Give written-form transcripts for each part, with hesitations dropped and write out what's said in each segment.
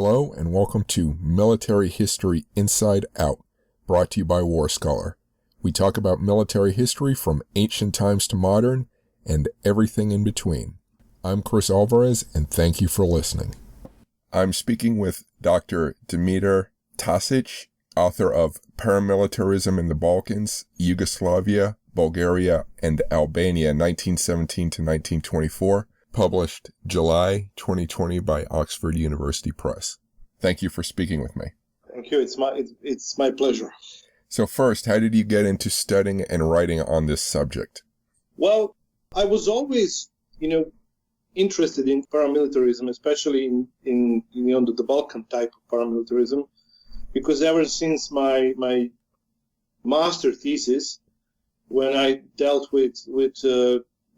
Hello and welcome to Military History Inside Out, brought to you by WarScholar. We talk about military history from ancient times to modern and everything in between. I'm Chris Alvarez and thank you for listening. I'm speaking with Dr. Dmitar Tasic, author of Paramilitarism in the Balkans, Yugoslavia, Bulgaria, and Albania 1917 to 1924. Published July 2020 by Oxford University Press. Thank you for speaking with me. Thank you. It's my pleasure. So first, how did you get into studying and writing on this subject? Well, I was always, interested in paramilitarism, especially in the Balkan type of paramilitarism, because ever since my master thesis, when I dealt with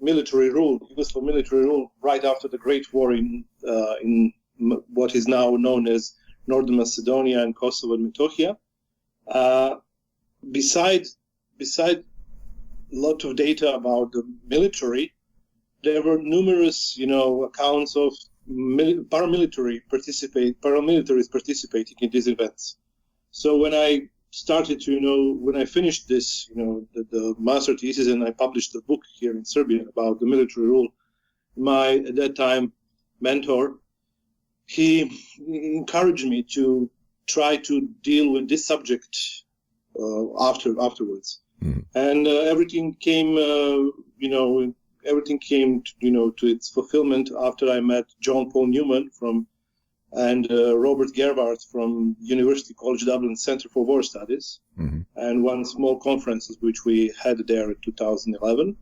military rule, Yugoslav military rule, right after the Great War in what is now known as Northern Macedonia and Kosovo and Metohija. Beside a lot of data about the military, there were numerous, accounts of paramilitaries participating in these events. So when I started to, when I finished this, the master thesis, and I published a book here in Serbia about the military rule, my, at that time, mentor, he encouraged me to try to deal with this subject afterwards. Mm. And everything came, to its fulfillment after I met John Paul Newman and Robert Gerhardt from University College Dublin Center for War Studies, mm-hmm. and one small conference which we had there in 2011.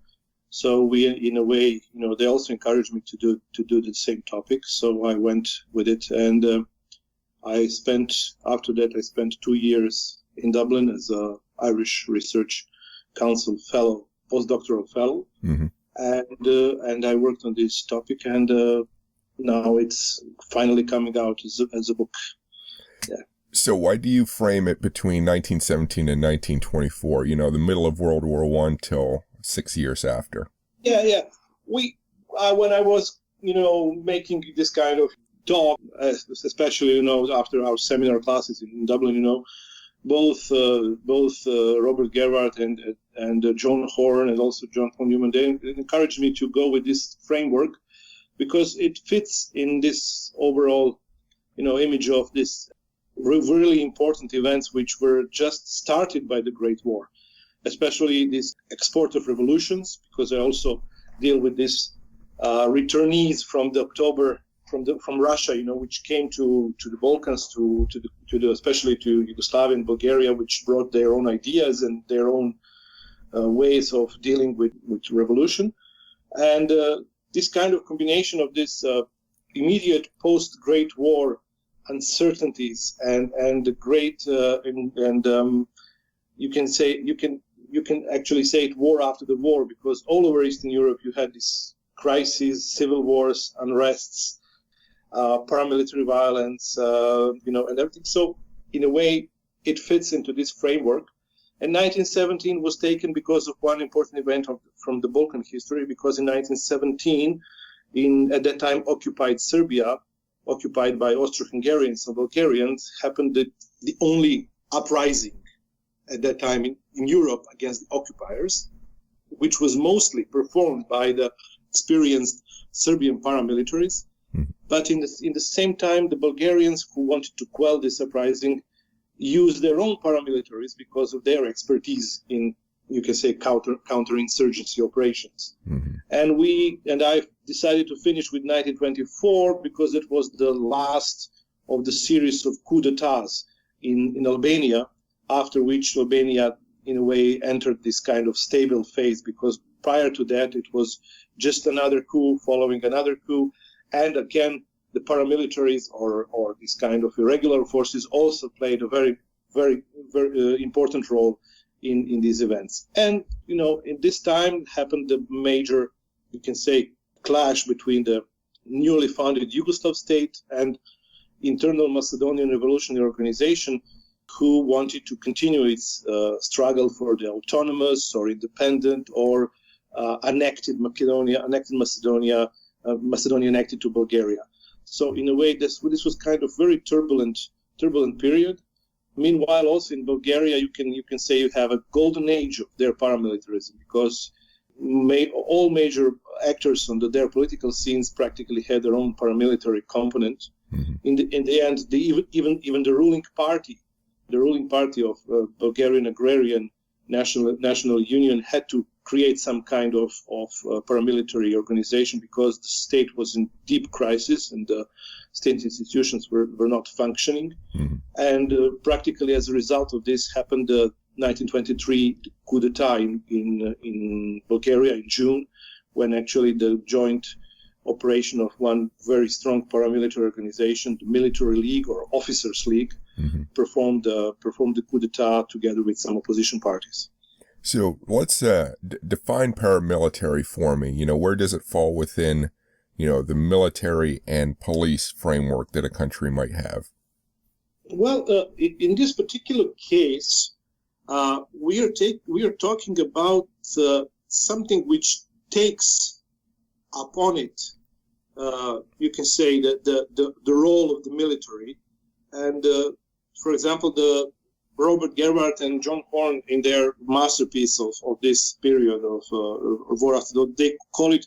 So we, in a way, they also encouraged me to do the same topic. So I went with it, and after that I spent 2 years in Dublin as a Irish Research Council fellow, postdoctoral fellow, mm-hmm. and I worked on this topic, and now it's finally coming out as a book. Yeah. So why do you frame it between 1917 and 1924, the middle of World War I till 6 years after? Yeah. When I was, making this kind of talk, especially, after our seminar classes in Dublin, both Robert Gerhardt and John Horn and also John Paul Newman, they encouraged me to go with this framework, because it fits in this overall, image of this really important events which were just started by the Great War, especially this export of revolutions, because I also deal with this returnees from the October, from Russia, which came to the Balkans, especially to Yugoslavia and Bulgaria, which brought their own ideas and their own ways of dealing with revolution. And this kind of combination of this immediate post-Great War uncertainties and the great you can actually say it war after the war, because all over Eastern Europe you had this crises, civil wars, unrests, paramilitary violence, and everything. So in a way, it fits into this framework. And 1917 was taken because of one important event from the Balkan history, because in 1917, at that time occupied Serbia, occupied by Austro-Hungarians and Bulgarians, happened the only uprising at that time in Europe against the occupiers, which was mostly performed by the experienced Serbian paramilitaries. Mm-hmm. But in the same time, the Bulgarians who wanted to quell this uprising used their own paramilitaries because of their expertise in, you can say, counterinsurgency operations. Mm-hmm. And I decided to finish with 1924 because it was the last of the series of coup d'etats in Albania, after which Albania, in a way, entered this kind of stable phase, because prior to that it was just another coup following another coup. And again, the paramilitaries or this kind of irregular forces also played a very, very, very important role in these events. And, in this time happened the major, you can say, clash between the newly founded Yugoslav state and Internal Macedonian Revolutionary Organization, who wanted to continue its struggle for the autonomous or independent or annected Macedonia, Macedonia annected to Bulgaria. So in a way, this was kind of very turbulent period. Meanwhile, also in Bulgaria, you can say you have a golden age of their paramilitarism, because all major actors on their political scenes practically had their own paramilitary component. Mm-hmm. In the end, even the ruling party of Bulgarian Agrarian National Union had to create some kind of paramilitary organization, because the state was in deep crisis and the state institutions were not functioning. Mm-hmm. And practically as a result of this happened the 1923 coup d'etat in Bulgaria in June, when actually the joint operation of one very strong paramilitary organization, the Military League or Officers League, mm-hmm. performed the coup d'etat together with some opposition parties. So let's define paramilitary for me. Where does it fall within, the military and police framework that a country might have? Well, in this particular case, we are talking about something which takes upon it, you can say, that the role of the military. And for example, the Robert Gerhardt and John Horn, in their masterpiece of this period of war after, they call it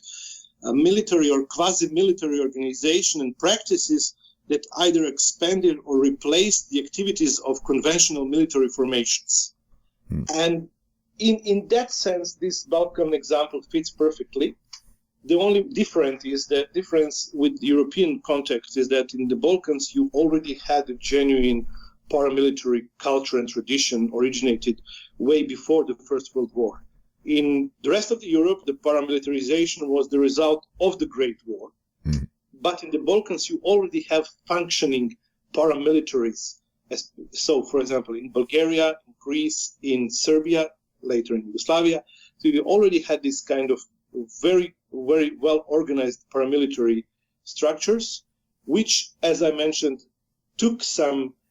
a military or quasi-military organization and practices that either expanded or replaced the activities of conventional military formations. And in that sense, this Balkan example fits perfectly. The only difference with the European context is that in the Balkans, you already had a genuine paramilitary culture and tradition originated way before the First World War. In the rest of Europe, the paramilitarization was the result of the Great War. Mm. But in the Balkans, you already have functioning paramilitaries. So, for example, in Bulgaria, in Greece, in Serbia, later in Yugoslavia, so you already had this kind of very, very well-organized paramilitary structures, which, as I mentioned,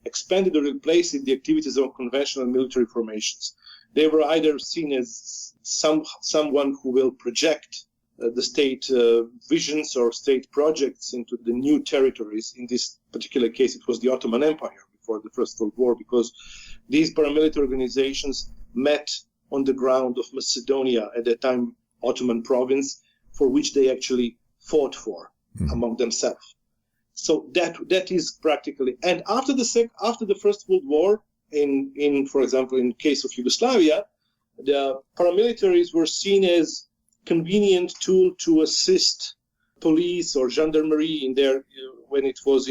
expanded or replaced the activities of conventional military formations. They were either seen as someone who will project the state visions or state projects into the new territories. In this particular case, it was the Ottoman Empire before the First World War, because these paramilitary organizations met on the ground of Macedonia, at that time Ottoman province, for which they actually fought for among themselves. So that is practically, and after the First World War, for example, in case of Yugoslavia, the paramilitaries were seen as convenient tool to assist police or gendarmerie in their when it was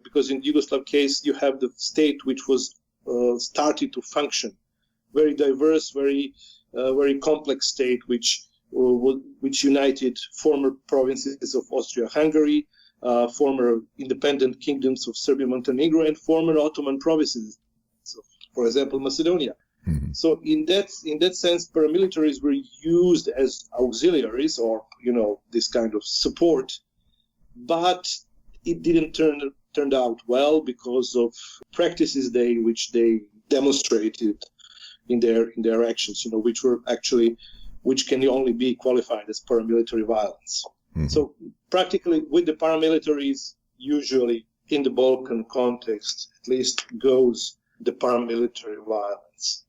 because in the Yugoslav case you have the state which was started to function, very diverse, very complex state which united former provinces of Austria-Hungary, former independent kingdoms of Serbia, Montenegro, and former Ottoman provinces, for example, Macedonia. Mm-hmm. So in that sense, paramilitaries were used as auxiliaries or this kind of support, but it didn't turn out well because of practices which they demonstrated in their actions, which can only be qualified as paramilitary violence. Mm-hmm. So practically with the paramilitaries, usually in the Balkan context, at least goes the paramilitary violence.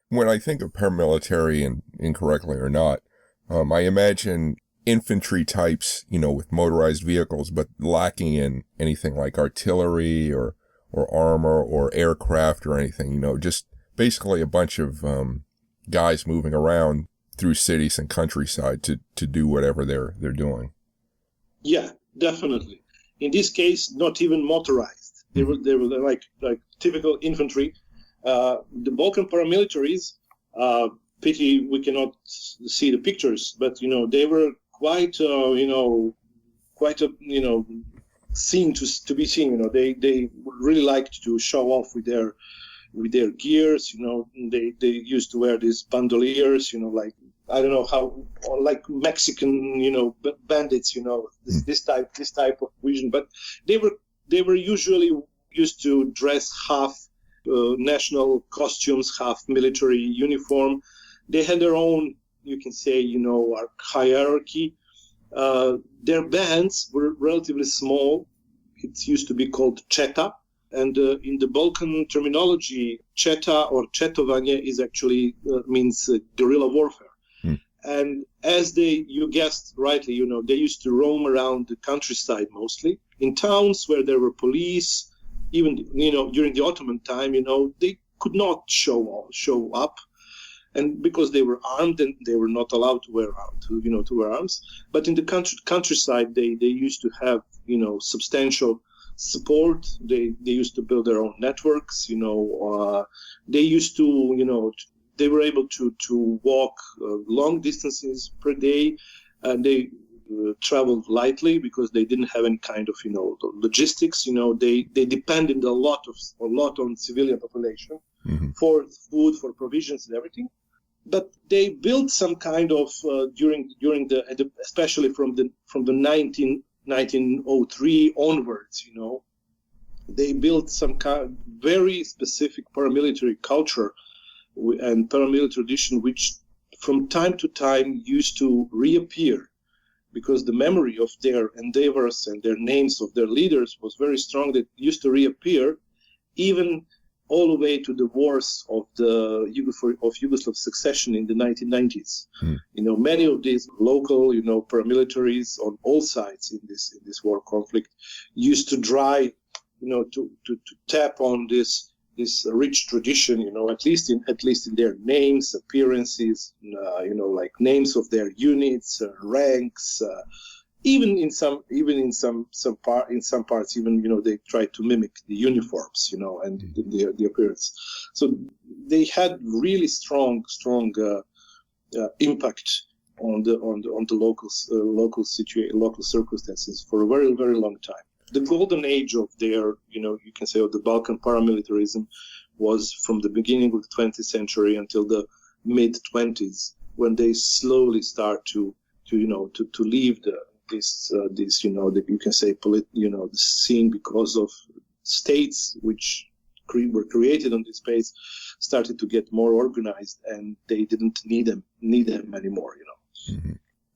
When I think of paramilitary, and incorrectly or not, I imagine infantry types, with motorized vehicles, but lacking in anything like artillery or armor or aircraft or anything, just basically a bunch of guys moving around through cities and countryside to do whatever they're doing. Yeah, definitely. In this case, not even motorized. They were like typical infantry. The Balkan paramilitaries, pity we cannot see the pictures, but they were quite seen to be seen. They really liked to show off with their gears. They used to wear these bandoliers. Like I don't know how, like Mexican bandits. This type of vision. But they were usually used to dress half national costumes, half military uniform. They had their own, you can say, hierarchy. Their bands were relatively small. It used to be called cheta. And in the Balkan terminology, cheta or chetovanje is actually means guerrilla warfare. And as you guessed rightly, they used to roam around the countryside mostly. In towns where there were police, even, during the Ottoman time, they could not show up. And because they were armed and they were not allowed to wear arms. But in the countryside, they used to have, substantial support. They used to build their own networks. They used to, they were able to walk long distances per day, and they traveled lightly because they didn't have any kind of, logistics. They depended a lot on civilian population for food, for provisions, and everything. But they built some kind of during the especially from the 1903 onwards, they built some kind of very specific paramilitary culture and paramilitary tradition, which from time to time used to reappear, because the memory of their endeavors and their names of their leaders was very strong. That used to reappear, even all the way to the wars of Yugoslav succession in the 1990s. Many of these local, paramilitaries on all sides in this war conflict used to try, to tap on this rich tradition, at least in their names, appearances, like names of their units, ranks. Even in some parts, they try to mimic the uniforms, and the appearance. So they had really strong impact on the local circumstances for a very, very long time. The golden age of their, you can say, of the Balkan paramilitarism was from the beginning of the 20th century until the mid 20s, when they slowly start to leave this you can say the scene, because of states which were created on this space started to get more organized, and they didn't need them anymore.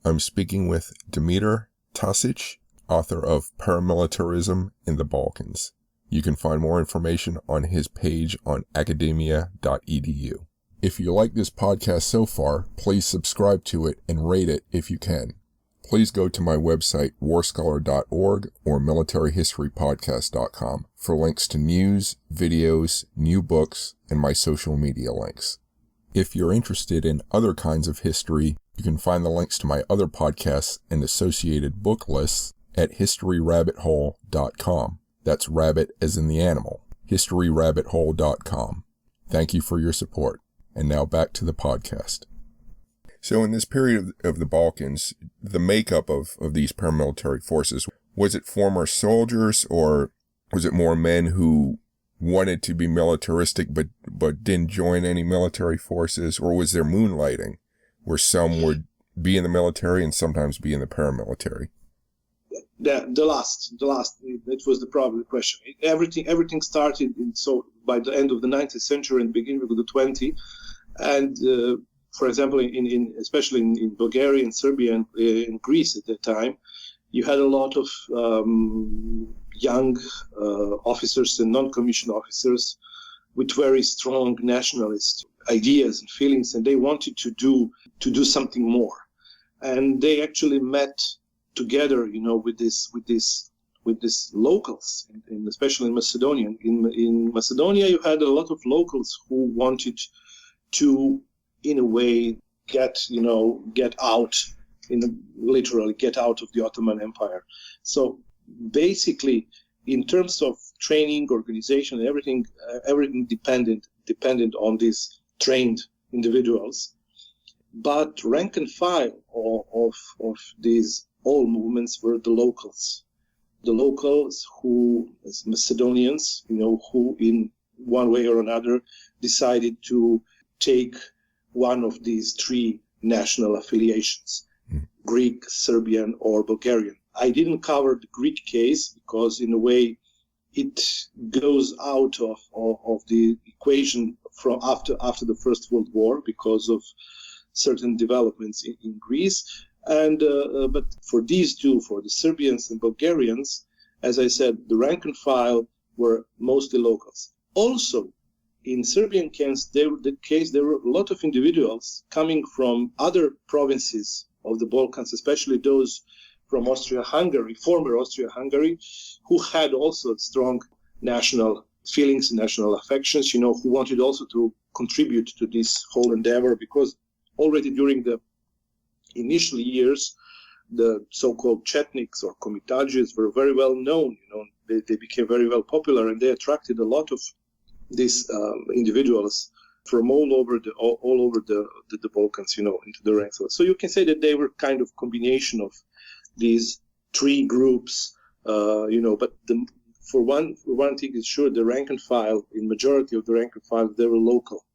I'm speaking with Dmitar Tasic, author of Paramilitarism in the Balkans. You can find more information on his page on academia.edu. If you like this podcast so far, please subscribe to it and rate it if you can. Please go to my website, warscholar.org or militaryhistorypodcast.com for links to news, videos, new books, and my social media links. If you're interested in other kinds of history, you can find the links to my other podcasts and associated book lists at historyrabbithole.com. That's rabbit as in the animal. historyrabbithole.com. Thank you for your support. And now back to the podcast. So in this period of the Balkans, the makeup of these paramilitary forces, was it former soldiers, or was it more men who wanted to be militaristic but didn't join any military forces, or was there moonlighting, where some would be in the military and sometimes be in the paramilitary? The last, it was probably the question. Everything started by the end of the 19th century and beginning of the 20th, and for example, especially in Bulgaria and Serbia and in Greece at that time, you had a lot of young officers and non-commissioned officers with very strong nationalist ideas and feelings, and they wanted to do something more. And they actually met together, with this locals, and especially in Macedonia. In Macedonia, you had a lot of locals who wanted to, in a way, get out, literally get out of the Ottoman Empire. So basically, in terms of training, organization, and everything dependent on these trained individuals. But rank and file of these all movements were the locals. The locals who, as Macedonians, who in one way or another decided to take one of these three national affiliations, Greek, Serbian, or Bulgarian. I didn't cover the Greek case because, in a way, it goes out of the equation from after the First World War because of certain developments in Greece. And but for these two, for the Serbians and Bulgarians, as I said, the rank and file were mostly locals. Also, in Serbian case, there were a lot of individuals coming from other provinces of the Balkans, especially those from Austria-Hungary, former Austria-Hungary, who had also strong national feelings, national affections, who wanted also to contribute to this whole endeavor, because already during the initial years, the so-called Chetniks or Komitadžis were very well known. They became very well popular, and they attracted a lot of these individuals from all over the Balkans, into the ranks. So you can say that they were kind of combination of these three groups, But for one thing is sure, the rank and file, in majority of the rank and file, they were local.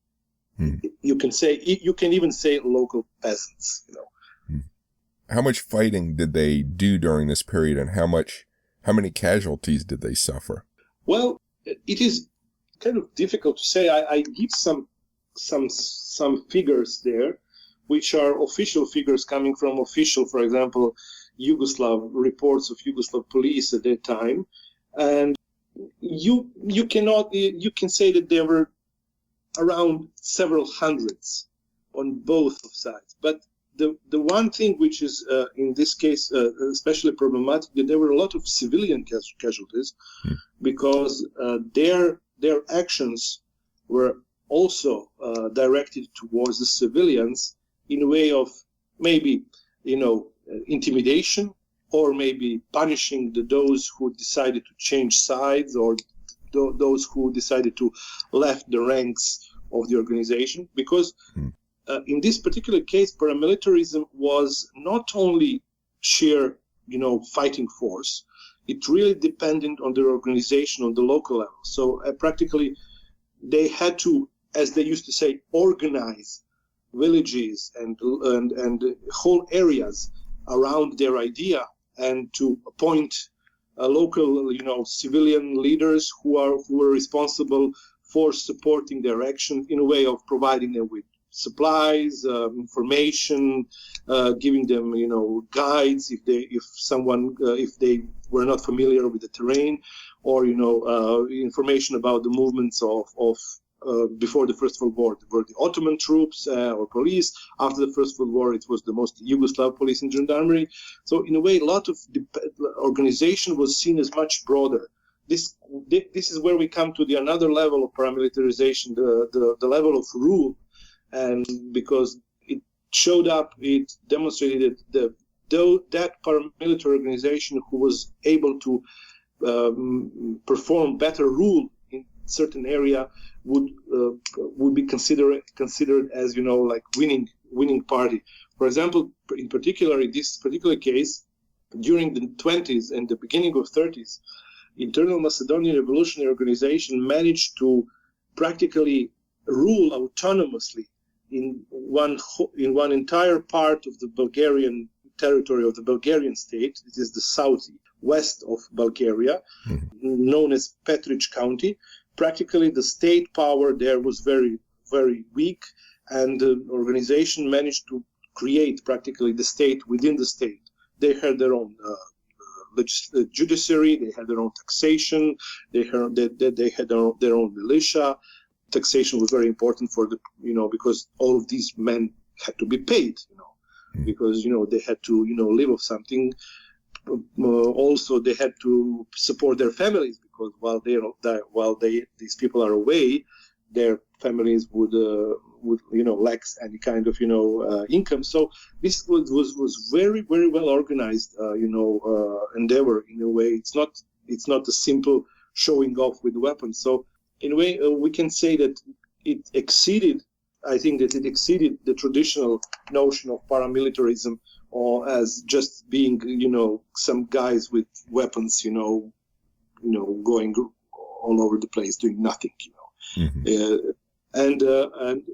You can even say local peasants. How much fighting did they do during this period, and how many casualties did they suffer? Well, it is kind of difficult to say. I give some figures there, which are official figures coming from official, for example, Yugoslav reports of Yugoslav police at that time, and you can say that there were around several hundreds on both sides. But the one thing which is in this case especially problematic, that there were a lot of civilian casualties, because their actions were also directed towards the civilians in a way of maybe intimidation, or maybe punishing those who decided to change sides, or those who decided to left the ranks of the organization. Because in this particular case, paramilitarism was not only sheer, fighting force. It really depended on their organization on the local level. So practically, they had to, as they used to say, organize villages and whole areas around their idea, and to appoint local, civilian leaders who were responsible for supporting their action in a way of providing them with supplies, information, giving them, guides if they were not familiar with the terrain, or information about the movements of before the First World War, were the Ottoman troops or police. After the First World War, it was the most Yugoslav police and gendarmerie. So in a way, a lot of organization was seen as much broader. This is where we come to the another level of paramilitarization, the level of rule, and because it showed up, it demonstrated that that paramilitary organization who was able to perform better rule in certain area would be considered as like winning party. For example, in particular in this particular case, during the 20s and the beginning of 30s, Internal Macedonian Revolutionary Organization managed to practically rule autonomously in one entire part of the Bulgarian territory of the Bulgarian state. It is the southwest of Bulgaria, known as Petric County. Practically, the state power there was very, very weak, and the organization managed to create practically the state within the state. They had their own judiciary, they had their own taxation, they had their own militia. Taxation was very important for the, because all of these men had to be paid, because, they had to, live off something. Also, they had to support their families, because while these people are away, their families would lack any kind of income. So this was very, very well organized endeavor. In a way, it's not a simple showing off with weapons. So in a way, we can say that it exceeded the traditional notion of paramilitarism, or as just being, some guys with weapons, going all over the place doing nothing, And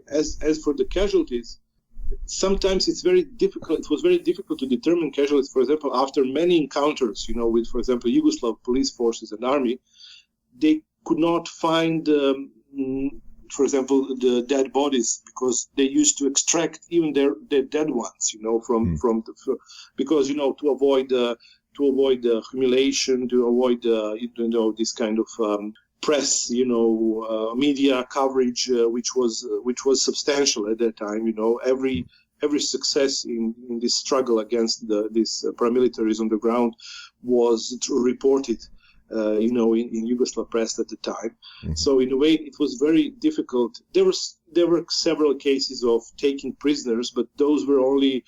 as for the casualties, sometimes it's very difficult. It was very difficult to determine casualties. For example, after many encounters, with, for example, Yugoslav police forces and army, they could not find for example, the dead bodies, because they used to extract even their dead ones, because to avoid the humiliation, to avoid this kind of press, media coverage, which was substantial at that time. Every success in this struggle against this paramilitaries on the ground was reported, in Yugoslav press at the time. Mm-hmm. So in a way, it was very difficult. There were several cases of taking prisoners, but those were only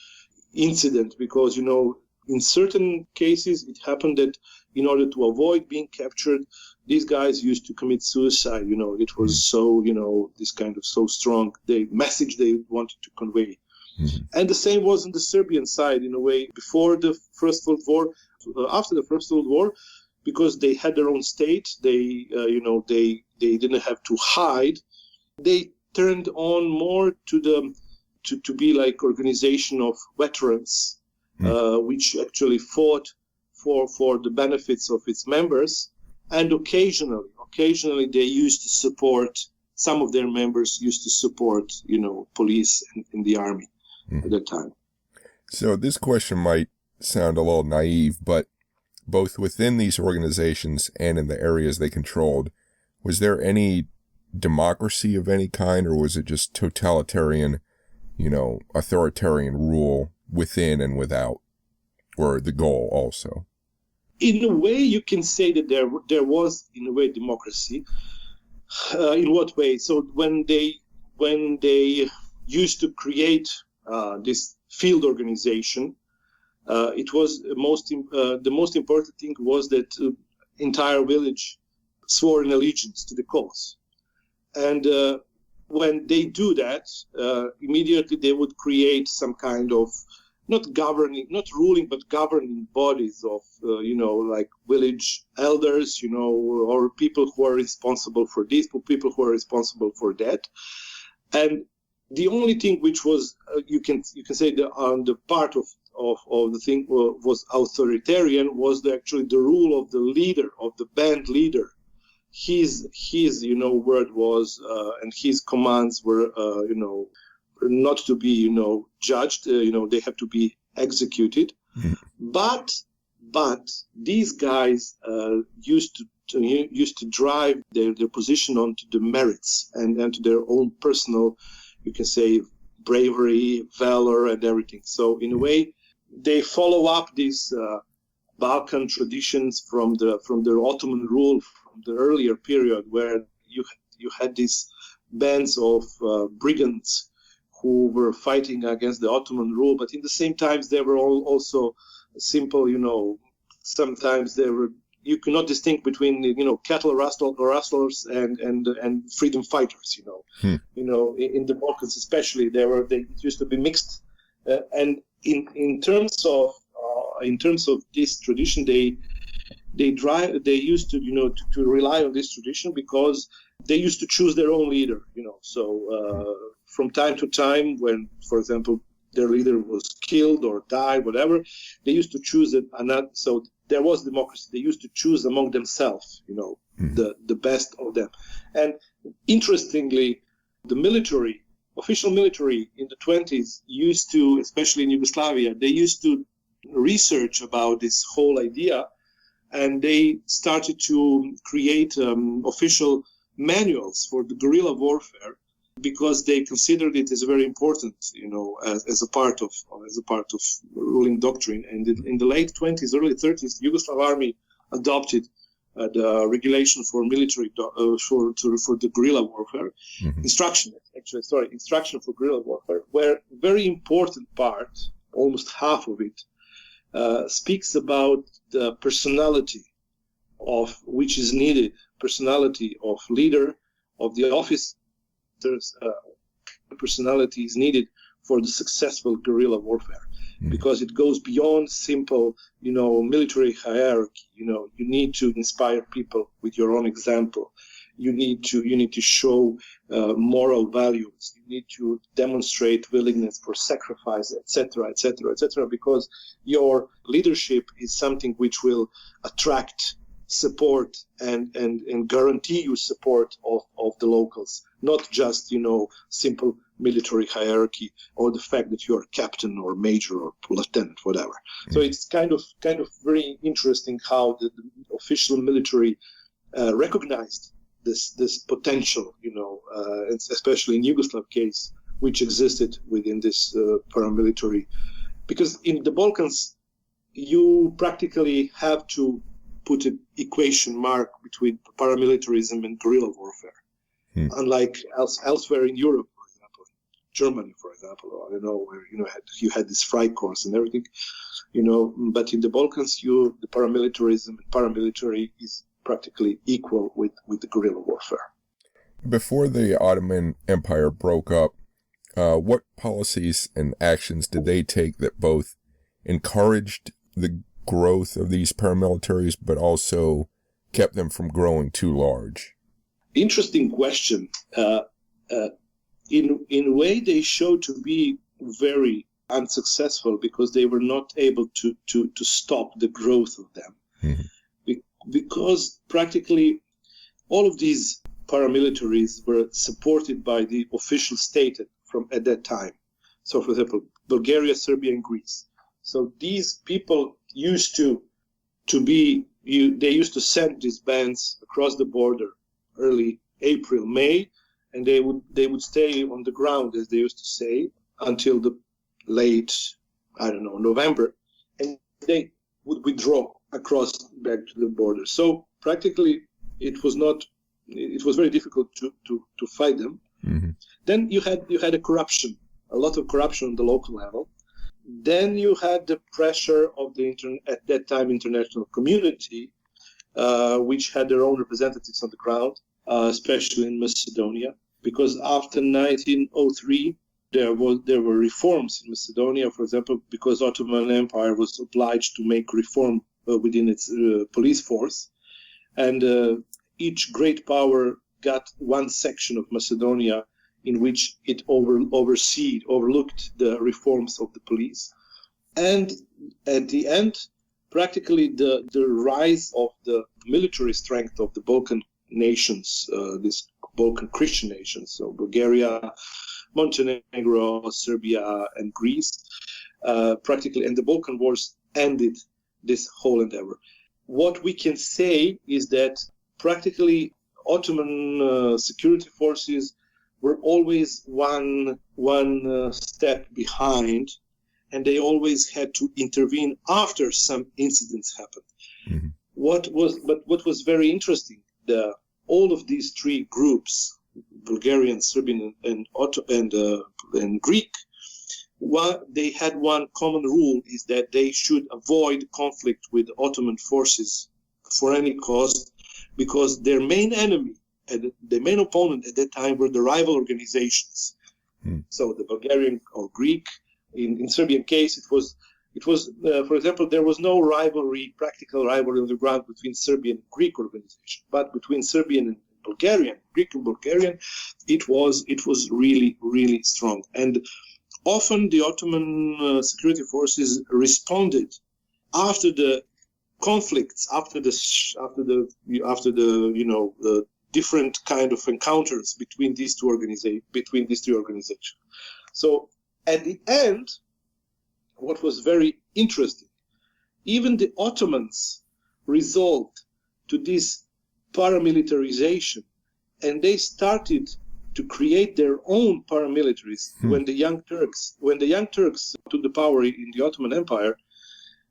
incident because, in certain cases, it happened that in order to avoid being captured, these guys used to commit suicide. It was so, this kind of so strong, the message they wanted to convey. Mm-hmm. And the same was on the Serbian side, in a way, before the First World War, after the First World War, because they had their own state, they didn't have to hide. They turned on more to be like organization of veterans, which actually fought for the benefits of its members, and occasionally they used to support. Some of their members used to support, police and the army at that time. So this question might sound a little naive, but both within these organizations and in the areas they controlled, was there any democracy of any kind, or was it just totalitarian, authoritarian rule within and without, or the goal also? In a way, you can say that there was, in a way, democracy. In what way? So when they used to create this field organization, it was the most important thing was that entire village swore an allegiance to the cause, and when they do that, immediately they would create some kind of not ruling, but governing bodies of like village elders, or people who are responsible for this, people who are responsible for that, and the only thing which was you can say on the part of the thing was authoritarian was actually the rule of the leader, of the band leader. His word was and his commands were not to be judged. They have to be executed. But these guys used to drive their position onto the merits and to their own personal, you can say, bravery, valor, and everything. So in a way, they follow up these Balkan traditions from the Ottoman rule, from the earlier period, where you had these bands of brigands who were fighting against the Ottoman rule, but in the same times they were also simple, sometimes they were. You cannot distinguish between cattle rustlers and freedom fighters. In the Balkans especially, they used to be mixed. And in terms of this tradition, they used to to rely on this tradition because they used to choose their own leader. So from time to time, when, for example, their leader was killed or died, whatever, they used to choose another. So there was democracy. They used to choose among themselves, the best of them. And interestingly, the official military in the 20s used to, especially in Yugoslavia, they used to research about this whole idea, and they started to create official manuals for the guerrilla warfare, because they considered it as very important, as a part of ruling doctrine. And in the late 20s, early 30s, the Yugoslav army adopted the regulation for military for the guerrilla warfare, instruction for guerrilla warfare, where a very important part, almost half of it, speaks about the personality of which is needed, personality of leader, of the office. Personality is needed for the successful guerrilla warfare, because it goes beyond simple, military hierarchy. You need to inspire people with your own example. You need to show moral values. You need to demonstrate willingness for sacrifice, etc., etc., etc. Because your leadership is something which will attract support and guarantee you support of the locals, not just, simple military hierarchy or the fact that you're a captain or major or lieutenant, whatever. Mm-hmm. So it's kind of very interesting how the official military recognized this potential, especially in Yugoslav case, which existed within this paramilitary. Because in the Balkans, you practically have to put an equation mark between paramilitarism and guerrilla warfare. Unlike elsewhere in Europe, for example, Germany, for example, I don't know, where you had this Freikorps and everything, but in the Balkans, the paramilitarism and paramilitary is practically equal with the guerrilla warfare. Before the Ottoman Empire broke up, what policies and actions did they take that both encouraged the growth of these paramilitaries, but also kept them from growing too large? Interesting question. In a way, they show to be very unsuccessful because they were not able to stop the growth of them. Mm-hmm. Because practically all of these paramilitaries were supported by the official state from at that time. So, for example, Bulgaria, Serbia, and Greece. So these people used to send these bands across the border early April, May, and they would stay on the ground, as they used to say, until the late, November, and they would withdraw across back to the border. So practically it was very difficult to fight them. Mm-hmm. Then you had a lot of corruption on the local level. Then you had the pressure of at that time international community, which had their own representatives on the ground, especially in Macedonia, because after 1903 there were reforms in Macedonia, for example, because Ottoman Empire was obliged to make reform within its police force, and each great power got one section of Macedonia in which it overlooked the reforms of the police. And at the end, practically the rise of the military strength of the Balkan nations, these Balkan Christian nations, so Bulgaria, Montenegro, Serbia, and Greece, practically, and the Balkan Wars ended this whole endeavor. What we can say is that practically Ottoman security forces were always one step behind, and they always had to intervene after some incidents happened. Mm-hmm. What was very interesting, all of these three groups, Bulgarian, Serbian, and Greek, they had one common rule, is that they should avoid conflict with Ottoman forces for any cost, because their main enemy and the main opponent at that time were the rival organizations. So the Bulgarian or Greek, in Serbian case, it was for example, there was no practical rivalry on the ground between Serbian and Greek organization, but between Serbian and Bulgarian, Greek and Bulgarian, it was really, really strong. And often the Ottoman security forces responded after the conflicts, after the different kind of encounters between these three organizations. So at the end, what was very interesting, even the Ottomans resolved to this paramilitarization, and they started to create their own paramilitaries. When the Young Turks took the power in the Ottoman Empire,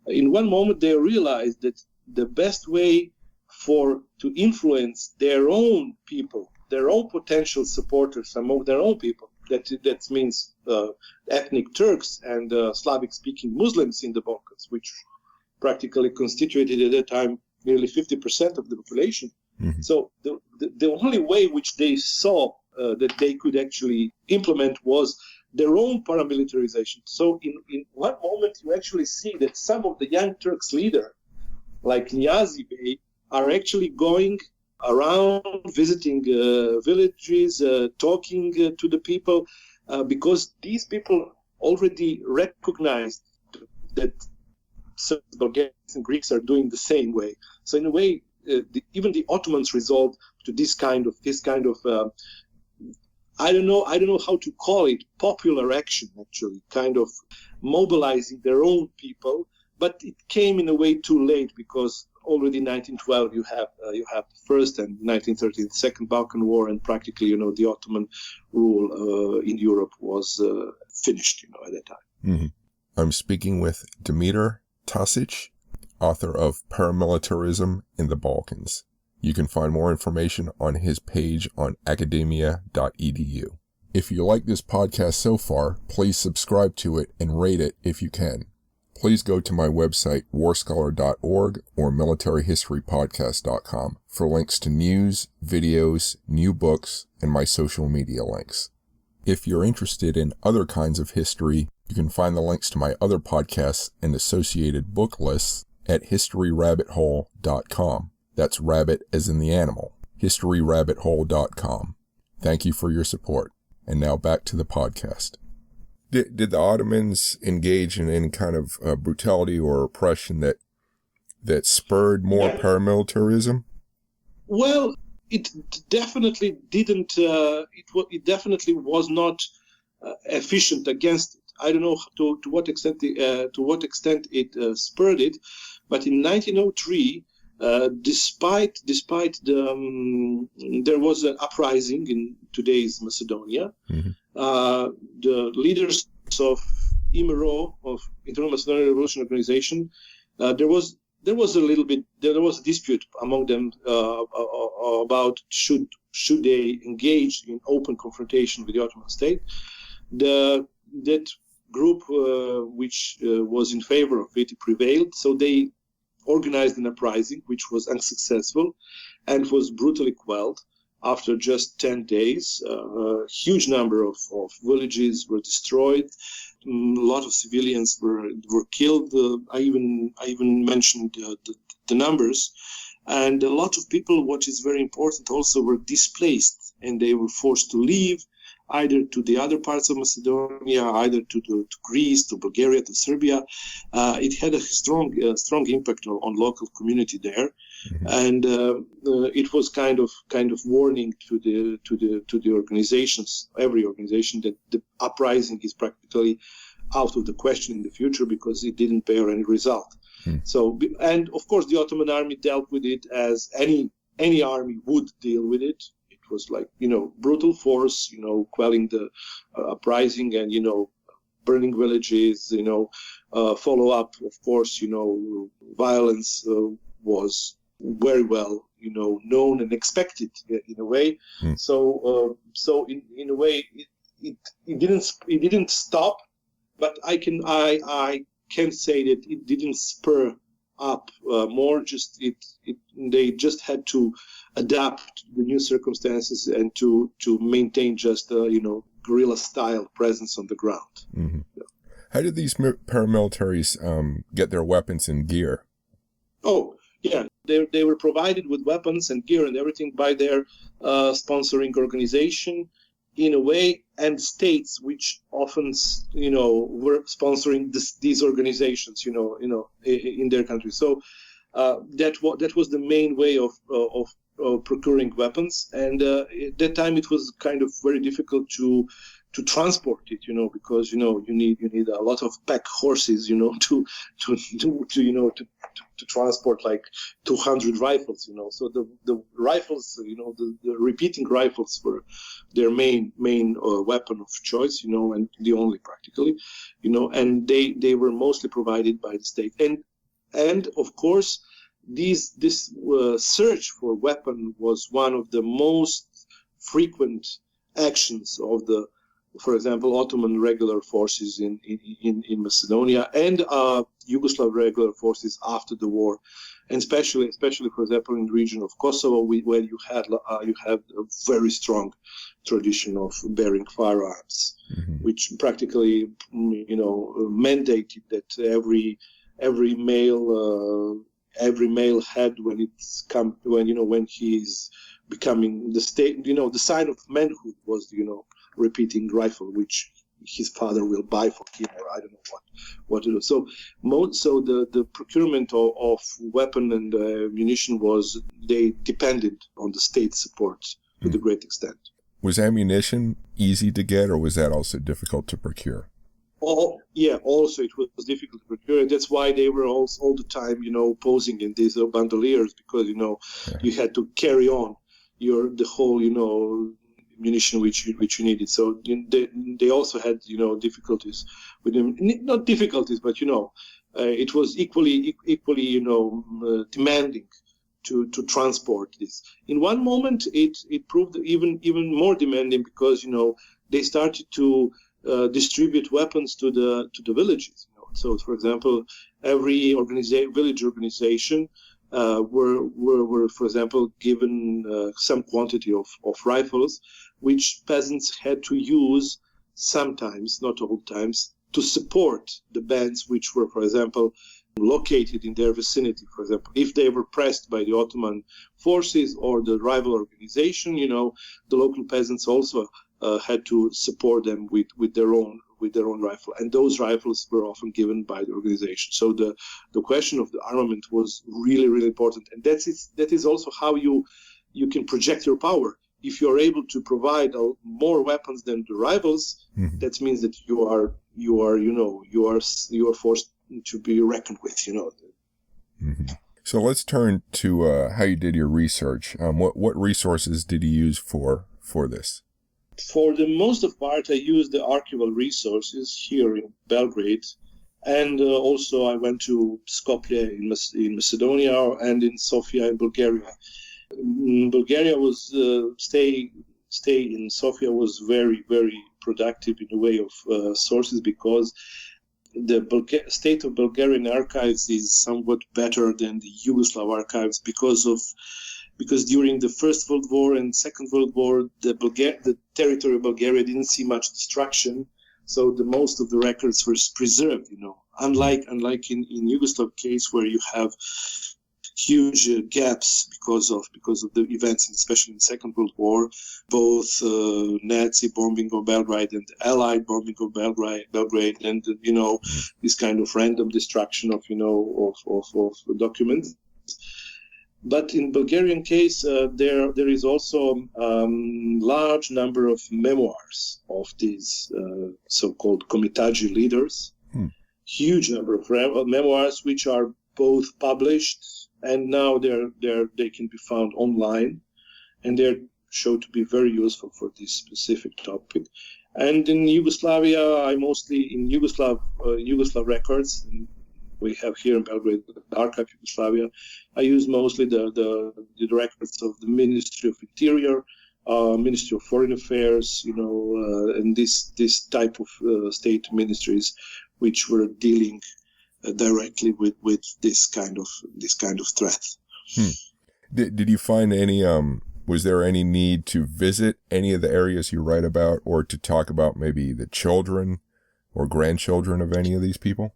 in one moment they realized that the best way to influence their own people, their own potential supporters among their own people, that means ethnic Turks and Slavic-speaking Muslims in the Balkans, which practically constituted at that time nearly 50% of the population. Mm-hmm. So the only way which they saw that they could actually implement was their own paramilitarization. So in one moment you actually see that some of the Young Turks leaders, like Niazi Bey, are actually going around visiting villages, talking to the people, because these people already recognized that Bulgarians and Greeks are doing the same way. So in a way, even the Ottomans resolved to this kind of I don't know how to call it, popular action, actually, kind of mobilizing their own people, but it came in a way too late, because already in 1912 you have the first, and 1930 the Second Balkan War, and practically the Ottoman rule in Europe was finished at that time. Mm-hmm. I'm speaking with Dmitar Tasic, author of Paramilitarism in the Balkans. You can find more information on his page on academia.edu. If you like this podcast so far, please subscribe to it and rate it if you can. Please go to my website, warscholar.org or militaryhistorypodcast.com for links to news, videos, new books, and my social media links. If you're interested in other kinds of history, you can find the links to my other podcasts and associated book lists at historyrabbithole.com. That's rabbit as in the animal. historyrabbithole.com. Thank you for your support. And now back to the podcast. Did the Ottomans engage in any kind of brutality or oppression that spurred more paramilitarism? Well, it definitely didn't. It definitely was not efficient against it. I don't know to what extent it spurred it, but in 1903. Despite there was an uprising in today's Macedonia, mm-hmm. The leaders of IMRO, of Internal Macedonian Revolution Organization, there was a dispute among them about should they engage in open confrontation with the Ottoman state. That group which was in favor of it prevailed, so they organized an uprising, which was unsuccessful and was brutally quelled after just 10 days. A huge number of villages were destroyed. A lot of civilians were killed. I even mentioned the numbers. And a lot of people, what is very important also, were displaced, and they were forced to leave either to the other parts of Macedonia, either to Greece, to Bulgaria, to Serbia. It had a strong impact on local community there, mm-hmm. And it was kind of warning to the organizations, every organization, that the uprising is practically out of the question in the future because it didn't bear any result. Mm. So, and of course, the Ottoman army dealt with it as any army would deal with it. It was like, brutal force, quelling the uprising and, burning villages, follow up, of course, violence was very well, known and expected in a way. Mm. So in a way, it didn't stop, but I can say that it didn't spur up more. They just had to adapt to the new circumstances and to maintain just guerrilla style presence on the ground. Mm-hmm. Yeah. How did these paramilitaries get their weapons and gear? Oh yeah, they were provided with weapons and gear and everything by their sponsoring organization in a way, and states which often were sponsoring these organizations in their country. So that was the main way of procuring weapons, and at that time it was kind of very difficult to transport it, because you need a lot of pack horses, to transport like 200 rifles, So the rifles, the repeating rifles were their main weapon of choice, and the only practically, and they were mostly provided by the state, and of course. This search for weapon was one of the most frequent actions of for example, Ottoman regular forces in Macedonia and Yugoslav regular forces after the war, and especially for example in the region of Kosovo, where you have a very strong tradition of bearing firearms, mm-hmm. which practically mandated that every male head when he's becoming the state, the sign of manhood was repeating rifle, which his father will buy for him, or I don't know what to do. So the procurement of weapon and munition they depended on the state support to a great extent. Was ammunition easy to get, or was that also difficult to procure? Also it was difficult to procure. That's why they were all the time, posing in these bandoliers, because, you had to carry on the whole, munition which you needed. So they also had, difficulties with them. Not difficulties, but, it was equally, demanding to transport this. In one moment, it proved even more demanding because, they started to distribute weapons to the villages. So, for example, every village organization were, for example, given some quantity of rifles, which peasants had to use sometimes, not all times, to support the bands which were, for example, located in their vicinity. For example, if they were pressed by the Ottoman forces or the rival organization, the local peasants also had to support them with their own rifle, and those rifles were often given by the organization. So the question of the armament was really, really important, and that is also how you can project your power. If you are able to provide more weapons than the rivals, that means that you are forced to be reckoned with. Mm-hmm. So let's turn to how you did your research. What resources did you use for this? For the most of part, I used the archival resources here in Belgrade, and also I went to Skopje in Macedonia and in Sofia in Bulgaria. In Bulgaria was stay in Sofia was very, very productive in the way of sources, because the state of Bulgarian archives is somewhat better than the Yugoslav archives because during the First World War and Second World War, the territory of Bulgaria didn't see much destruction, so the most of the records were preserved. Unlike in Yugoslav case, where you have huge gaps because of the events, especially in the Second World War, both Nazi bombing of Belgrade and Allied bombing of Belgrade, and this kind of random destruction of documents. But in Bulgarian case, there is also large number of memoirs of these so-called Komitaji leaders. Huge number of memoirs which are both published, and now they can be found online, and they're shown to be very useful for this specific topic. And in Yugoslavia, I mostly in Yugoslav records. We have here in Belgrade the Archive Yugoslavia. I use mostly the records of the Ministry of Interior, Ministry of Foreign Affairs, and this type of state ministries, which were dealing directly with this kind of threat. Did you find any? Was there any need to visit any of the areas you write about, or to talk about maybe the children or grandchildren of any of these people?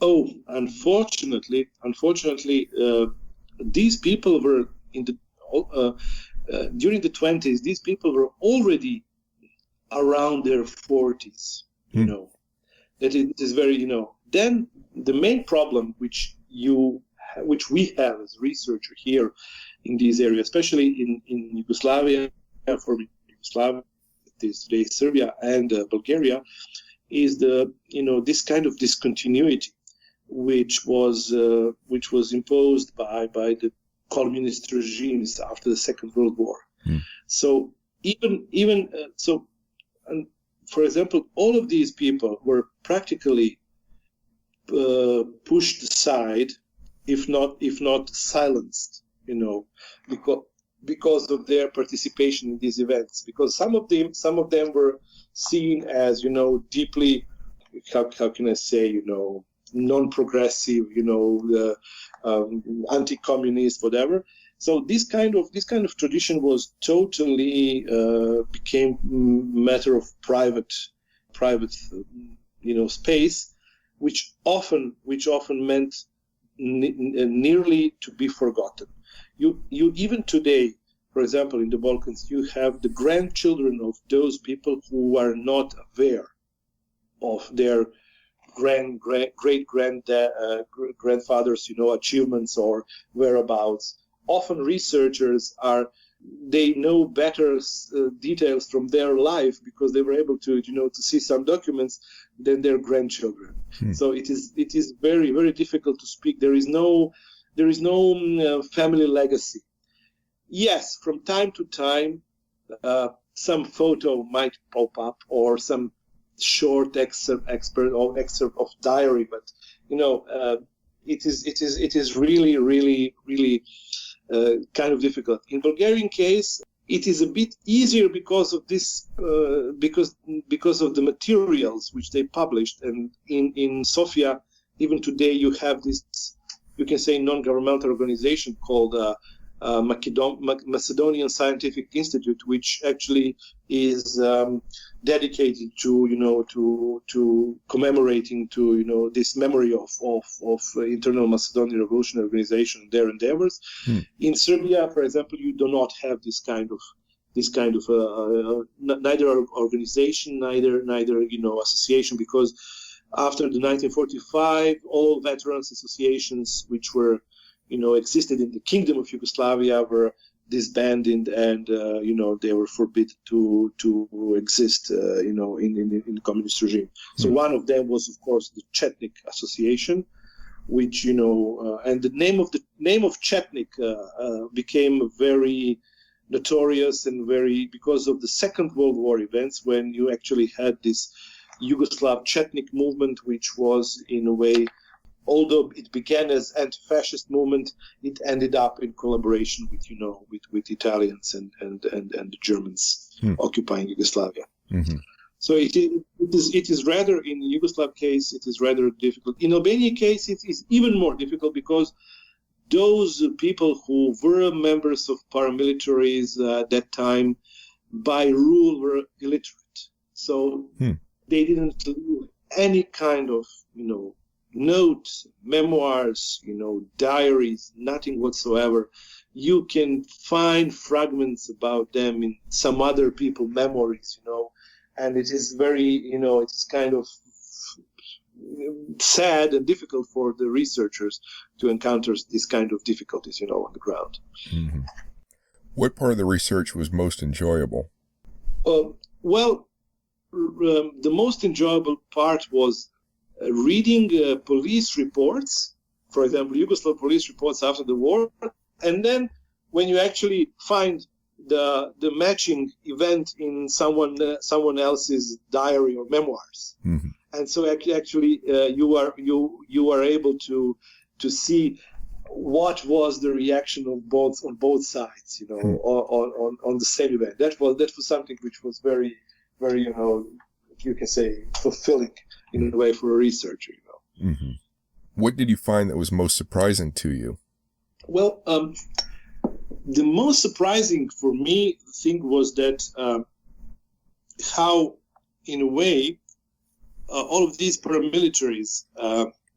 Oh, unfortunately, these people were during the 20s. These people were already around their 40s. That is very. Then the main problem which we have as researcher here in these areas, especially in Yugoslavia, for Yugoslavia, today Serbia and Bulgaria, is this kind of discontinuity, which was imposed by the communist regimes after the Second World War. So for example, all of these people were practically pushed aside, if not silenced, because of their participation in these events. Because some of them were seen as deeply, how can I say, non-progressive, anti-communist, whatever. So this kind of tradition was totally became matter of private space, which often meant nearly to be forgotten. You even today, for example, in the Balkans, you have the grandchildren of those people who are not aware of their great-grandfathers, achievements or whereabouts. Often researchers they know better details from their life because they were able to see some documents than their grandchildren. So it is very, very difficult to speak. There is no family legacy. Yes, from time to time, some photo might pop up or some short excerpt of diary, but it is really, really, really kind of difficult. In Bulgarian case, it is a bit easier because of this, because of the materials which they published. And in Sofia, even today, you have this, you can say, non-governmental organization called Macedonian Scientific Institute, which actually is dedicated to commemorating this memory of internal Macedonian Revolution Organization, their endeavors. In Serbia, for example, you do not have this kind of neither organization, neither association, because after the 1945, all veterans associations which were existed in the Kingdom of Yugoslavia were disbanded, and they were forbidden to exist in the communist regime. So one of them was, of course, the Chetnik Association, which and the name of Chetnik became very notorious and because of the Second World War events, when you actually had this Yugoslav Chetnik movement, which was in a way, although it began as anti-fascist movement, it ended up in collaboration with Italians and the Germans occupying Yugoslavia. So it is rather, in the Yugoslav case, it is rather difficult. In Albania case, it is even more difficult because those people who were members of paramilitaries at that time, by rule, were illiterate. So they didn't leave any kind of, notes, memoirs, diaries, nothing whatsoever. You can find fragments about them in some other people's memories, and it is very, it's kind of sad and difficult for the researchers to encounter these kind of difficulties, on the ground. What part of the research was most enjoyable? Well, the most enjoyable part was reading police reports, for example, Yugoslav police reports after the war, and then when you actually find the matching event in someone else's diary or memoirs, and so actually you are able to see what was the reaction of on both sides, on the same event. That was something which was very, very, you can say, fulfilling in a way for a researcher. What did you find that was most surprising to you? Well, the most surprising for me thing was that how, in a way, all of these paramilitaries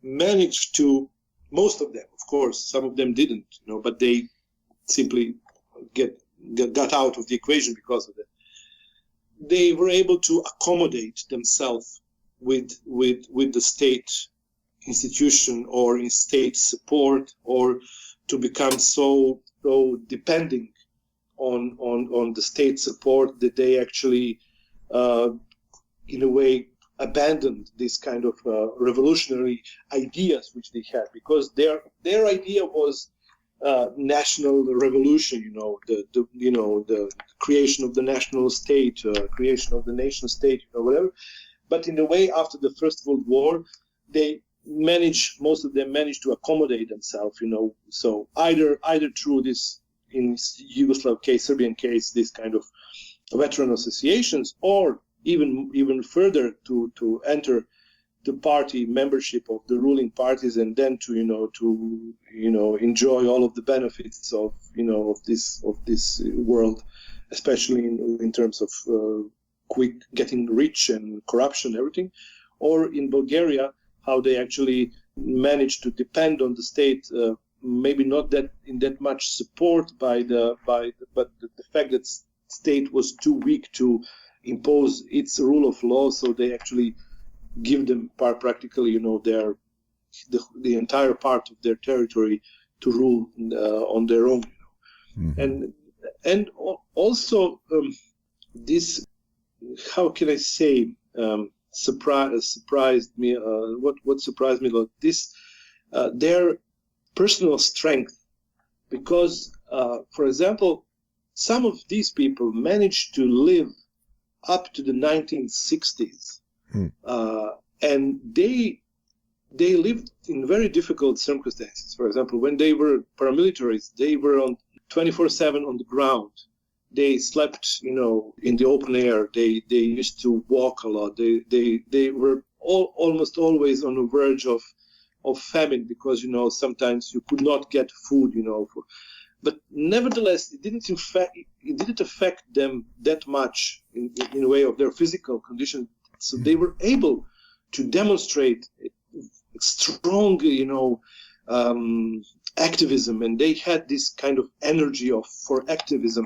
managed to, most of them, of course, some of them didn't, but they simply got out of the equation because of it. They were able to accommodate themselves with the state institution or in state support, or to become so depending on the state support that they actually, in a way, abandoned this kind of revolutionary ideas which they had, because their idea was national revolution, the creation of the national state, creation of the nation state, whatever. But in a way, after the First World War, most of them managed to accommodate themselves, so either through this, in Yugoslav case, Serbian case, this kind of veteran associations, or even further to enter the party membership of the ruling parties, and then to enjoy all of the benefits of this world, especially in terms of quick getting rich and corruption, everything. Or in Bulgaria, how they actually managed to depend on the state maybe not that in that much support but the fact that state was too weak to impose its rule of law, so they actually give them practically, the entire part of their territory to rule on their own. And also this, how can I say, surprised me. What surprised me a lot, this their personal strength, because for example, some of these people managed to live up to the 1960s, and they lived in very difficult circumstances. For example, when they were paramilitaries, they were on 24/7 on the ground. They slept, in the open air. They used to walk a lot. They were almost always on the verge of famine, because sometimes you could not get food. But nevertheless, it didn't affect them that much in a way of their physical condition. So they were able to demonstrate strong, activism, and they had this kind of energy for activism.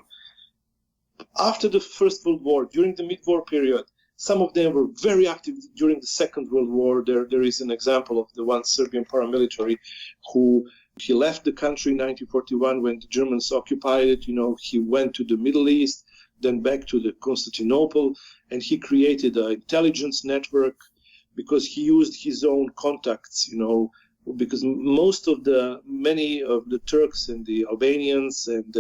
After the First World War, during the mid-war period, some of them were very active during the Second World War. There is an example of the one Serbian paramilitary who he left the country in 1941 when the Germans occupied it. He went to the Middle East, then back to the Constantinople, and he created an intelligence network because he used his own contacts, because many of the Turks and the Albanians and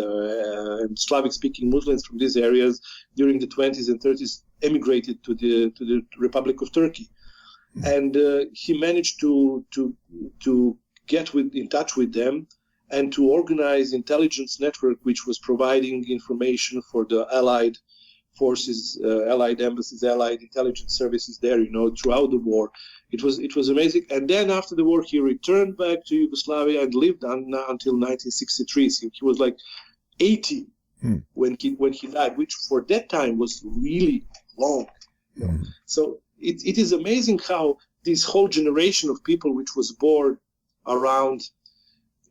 Slavic-speaking Muslims from these areas during the 20s and 30s emigrated to the Republic of Turkey, and he managed to get in touch with them and to organize intelligence network which was providing information for the Allied forces, Allied embassies, Allied intelligence services there, throughout the war. It was amazing. And then after the war, he returned back to Yugoslavia and lived until 1963. So he was like 80 when he died, which for that time was really long. So it is amazing how this whole generation of people, which was born around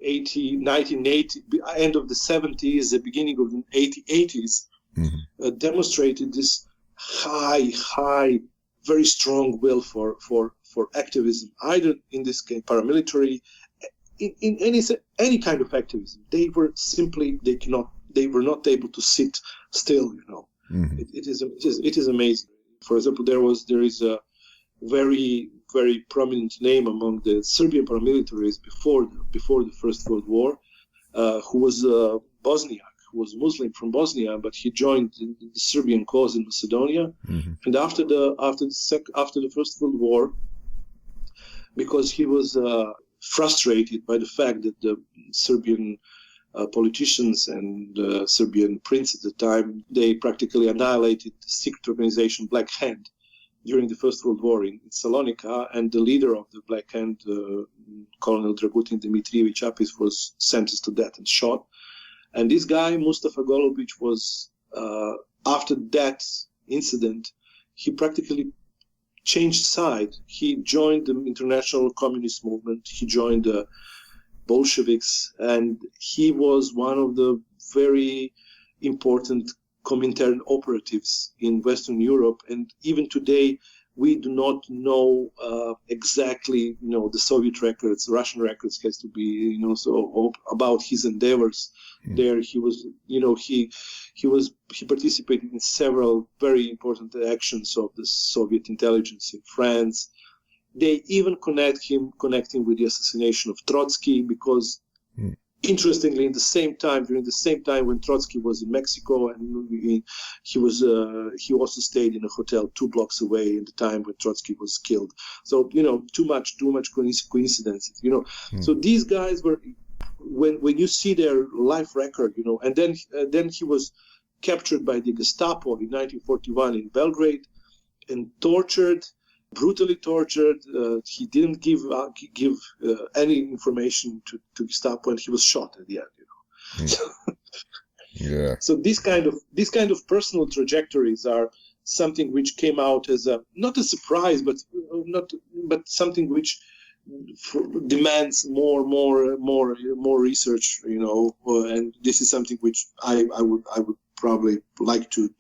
1980, end of the 70s, the beginning of the 80s, demonstrated this high, very strong will for activism, either in this case paramilitary, in any kind of activism. They were not able to sit still. It is amazing. For example, there is a very, very prominent name among the Serbian paramilitaries before the First World War, who was Bosniak, who was Muslim from Bosnia, but he joined the Serbian cause in Macedonia. And after the First World War, because he was frustrated by the fact that the Serbian politicians and Serbian prince at the time, they practically annihilated the secret organization Black Hand during the First World War in Salonika, and the leader of the Black Hand, Colonel Dragutin Dmitrievich Apis, was sentenced to death and shot. And this guy, Mustafa Golubic, was, after that incident, he practically changed side. He joined the international communist movement. He joined the Bolsheviks, and he was one of the very important Comintern operatives in Western Europe. And even today, we do not know exactly, the Soviet records, Russian records has to be, so about his endeavors there. He was, he participated in several very important actions of the Soviet intelligence in France. They even connect him with the assassination of Trotsky, because interestingly, during the same time when Trotsky was in Mexico, and he also stayed in a hotel 2 blocks away in the time when Trotsky was killed. So too much coincidences. So these guys were, when you see their life record, and then he was captured by the Gestapo in 1941 in Belgrade and brutally tortured. He didn't give any information to Gestapo, and he was shot at the end. Yeah. So these kind of personal trajectories are something which came out as not a surprise, but something which demands more research, and this is something which I would probably like to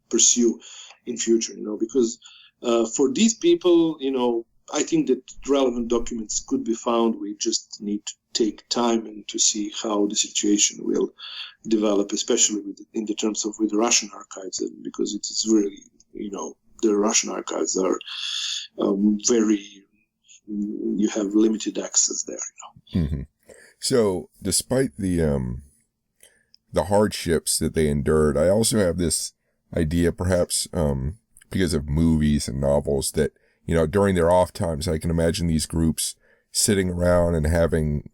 pursue in future, because for these people, I think that relevant documents could be found. We just need to take time and to see how the situation will develop, especially in the terms of with the Russian archives, because it is really, the Russian archives are very, you have limited access there. Mm-hmm. So despite the hardships that they endured, I also have this idea, perhaps because of movies and novels, that, during their off times, I can imagine these groups sitting around and having,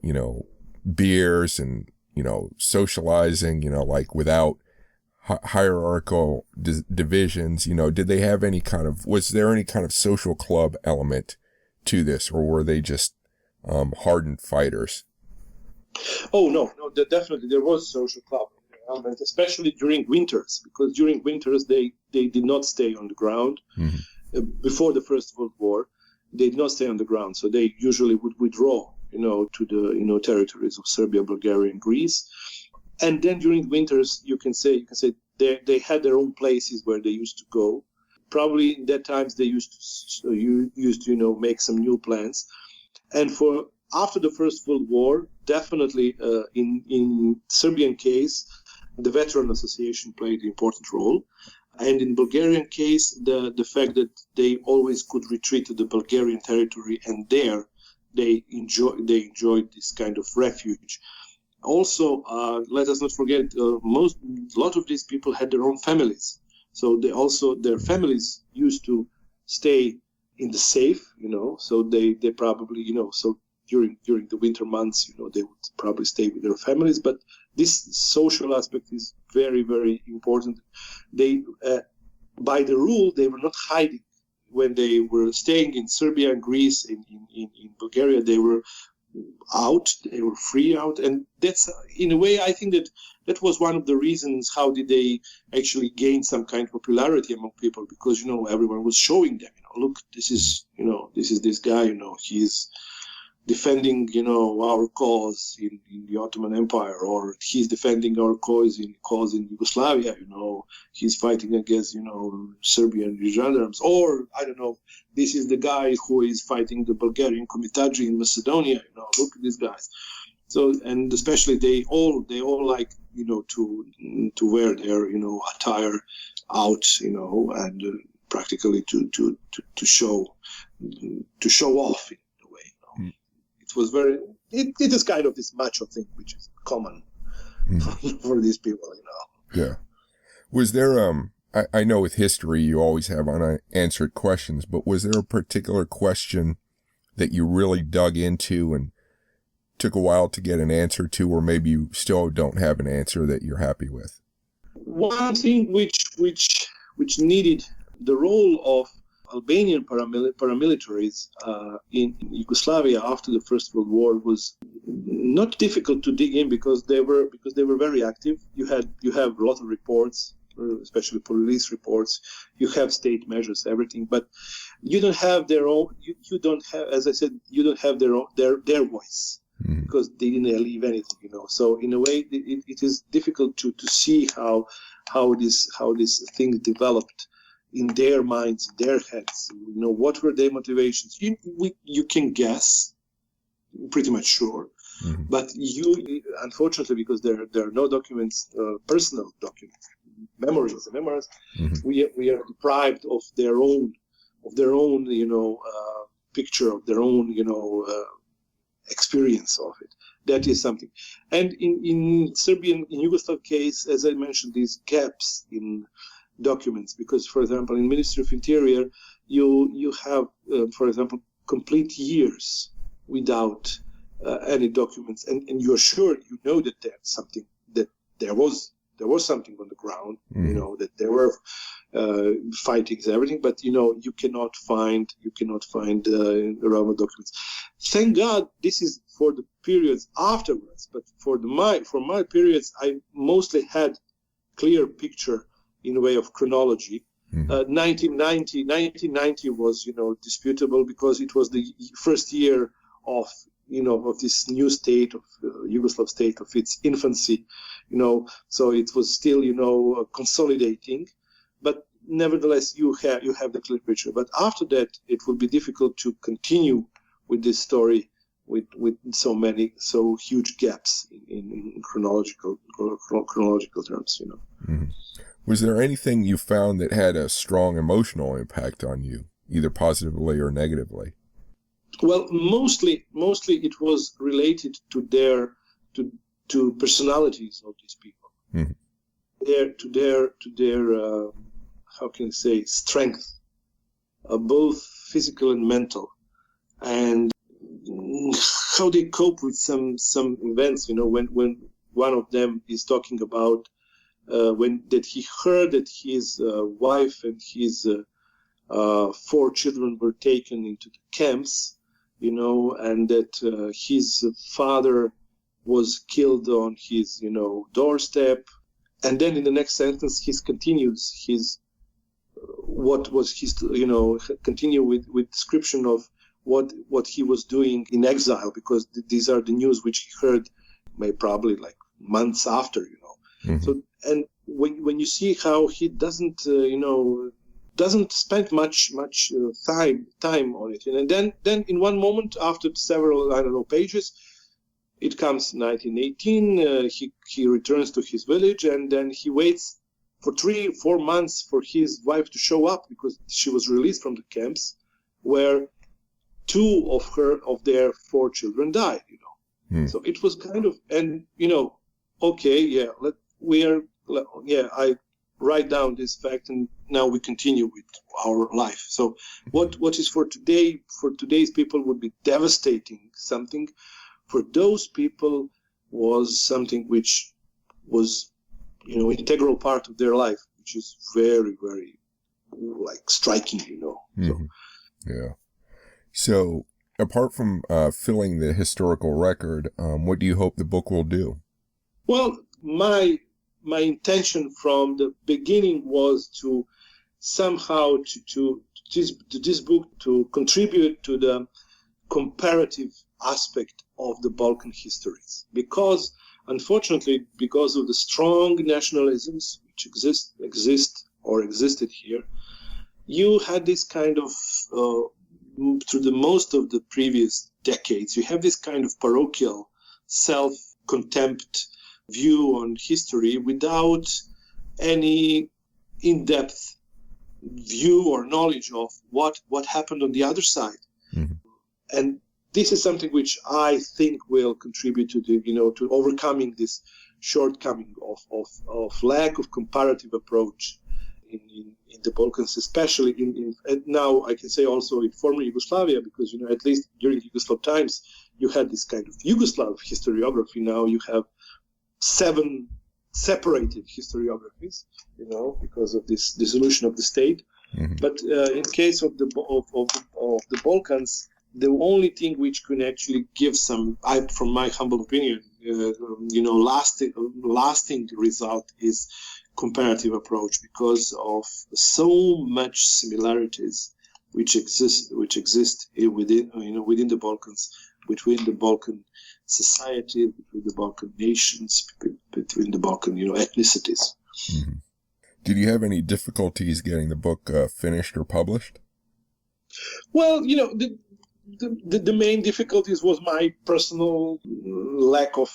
beers and, socializing, like without hierarchical divisions. Did they have was there any kind of social club element to this, or were they just hardened fighters? Oh, no, definitely there was social club element, especially during winters, because during winters they did not stay on the ground. Mm-hmm. Before the First World War, they did not stay on the ground, so they usually would withdraw, to the territories of Serbia, Bulgaria, and Greece. And then during winters, you can say they had their own places where they used to go. Probably in that times they used to make some new plans. And for after the First World War, definitely in Serbian case, the Veteran Association played an important role. And in Bulgarian case, the fact that they always could retreat to the Bulgarian territory, and there they enjoyed this kind of refuge. Also, let us not forget, a lot of these people had their own families, so their families used to stay in the safe, So they probably, so during the winter months, they would probably stay with their families. But this social aspect is very, very important. They, by the rule, they were not hiding when they were staying in Serbia and Greece, in Bulgaria. They were out, they were free out, and that's, in a way, I think that was one of the reasons how did they actually gain some kind of popularity among people, because everyone was showing them, look, this is this guy, he's defending our cause in the Ottoman Empire, or he's defending our cause in Yugoslavia, he's fighting against Serbian gendarmes, or I don't know, this is the guy who is fighting the Bulgarian Komitaji in Macedonia, look at these guys. So, and especially they all like to wear their attire out, and practically to show off in a way. It was it is kind of this macho thing which is common for these people, Yeah. Was there I know with history you always have unanswered questions, but was there a particular question that you really dug into and took a while to get an answer to, or maybe you still don't have an answer that you're happy with? One thing which needed the role of Albanian paramilitaries in Yugoslavia after the First World War was not difficult to dig in, because they were very active. You have a lot of reports, especially police reports. You have state measures, everything, but you don't have their own. You don't have, as I said, you don't have their voice, because they didn't leave anything, So in a way, it is difficult to see how this thing developed in their minds, in their heads. What were their motivations? You can guess, pretty much sure, but unfortunately, because there are no documents, personal documents, memories, we are deprived of their own picture, of their own experience of it. That is something. And in Serbian, in Yugoslav case, as I mentioned, these gaps in documents, because, for example, in Ministry of Interior, you have, for example, complete years without any documents, and you're sure that there's something, that there was something on the ground, that there were fightings, everything, but you cannot find relevant documents. Thank God this is for the periods afterwards, but for my periods, I mostly had clear picture in a way of chronology, 1990 was, disputable because it was the first year of, of this new state of Yugoslav state of its infancy, so it was still, consolidating, but nevertheless you have the clear picture. But after that, it will be difficult to continue with this story with so huge gaps in chronological terms, Mm-hmm. Was there anything you found that had a strong emotional impact on you, either positively or negatively? Well, mostly it was related to to personalities of these people, mm-hmm. to their how can I say, strength, both physical and mental, and how they cope with some events. When one of them is talking about that he heard that his wife and his 4 children were taken into the camps, and that his father was killed on his, doorstep. And then in the next sentence, he continues continue with description of what he was doing in exile, because these are the news which he heard probably like months after, Mm-hmm. So, and when you see how he doesn't spend much time on it, and then in one moment, after several pages, it comes 1918. He returns to his village, and then he waits for 3-4 months for his wife to show up, because she was released from the camps, where 2 of their 4 children died. So it was kind of, and okay, yeah, I write down this fact, and now we continue with our life. So what is for today's people would be devastating. Something for those people was something which was, integral part of their life, which is very, very striking, Mm-hmm. So, yeah. So apart from filling the historical record, what do you hope the book will do? Well, my intention from the beginning was to somehow to this book to contribute to the comparative aspect of the Balkan histories, because unfortunately, because of the strong nationalisms which existed here, you had this kind of through the most of the previous decades, you have this kind of parochial self-contempt view on history without any in-depth view or knowledge of what happened on the other side. Mm-hmm. And this is something which I think will contribute to to overcoming this shortcoming of lack of comparative approach in the Balkans, especially and now I can say also in former Yugoslavia, because at least during Yugoslav times you had this kind of Yugoslav historiography. Now you have 7 separated historiographies, because of this dissolution of the state. Mm-hmm. But in case of the Balkans, the only thing which can actually give from my humble opinion, lasting result is comparative approach, because of so much similarities which exist within the Balkans, between the Balkan society, between the Balkan nations, between the Balkan ethnicities. Mm-hmm. Did you have any difficulties getting the book finished or published? Well, the main difficulties was my personal lack of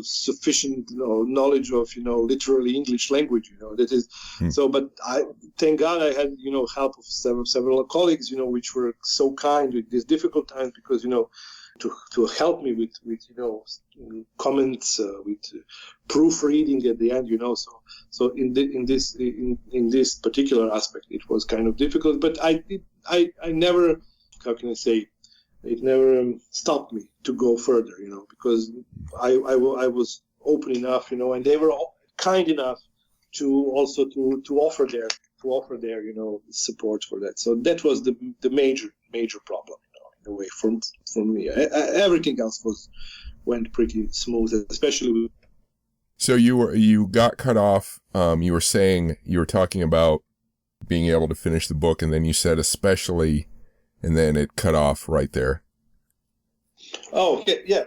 sufficient knowledge of literally English language. That is so. But I thank God I had help of several colleagues which were so kind with these difficult times, because to help me with comments, with proofreading at the end. So in this particular aspect it was kind of difficult. But I never, how can I say, it never stopped me to go further, because I was open enough, and they were kind enough to also to offer their support for that. So that was the major problem, in a way, for me. Everything else went pretty smooth, especially. So you got cut off. You were talking about being able to finish the book, and then you said especially, and then it cut off right there. Oh, yeah.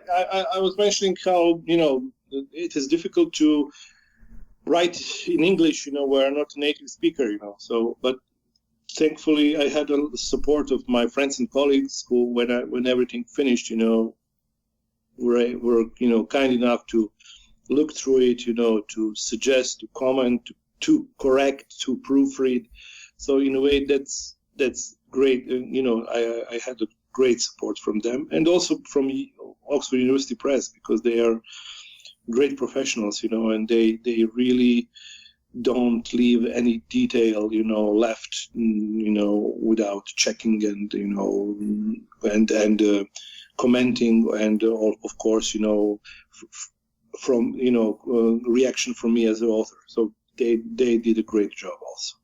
I was mentioning how, it is difficult to write in English, where I'm not a native speaker, So, but thankfully, I had the support of my friends and colleagues who, when everything finished, were kind enough to look through it, to suggest, to comment, to correct, to proofread. So in a way, that's great. I had a great support from them, and also from Oxford University Press, because they are great professionals, and they really don't leave any detail, left, without checking and, and commenting, and of course, from, reaction from me as an author. So they did a great job also.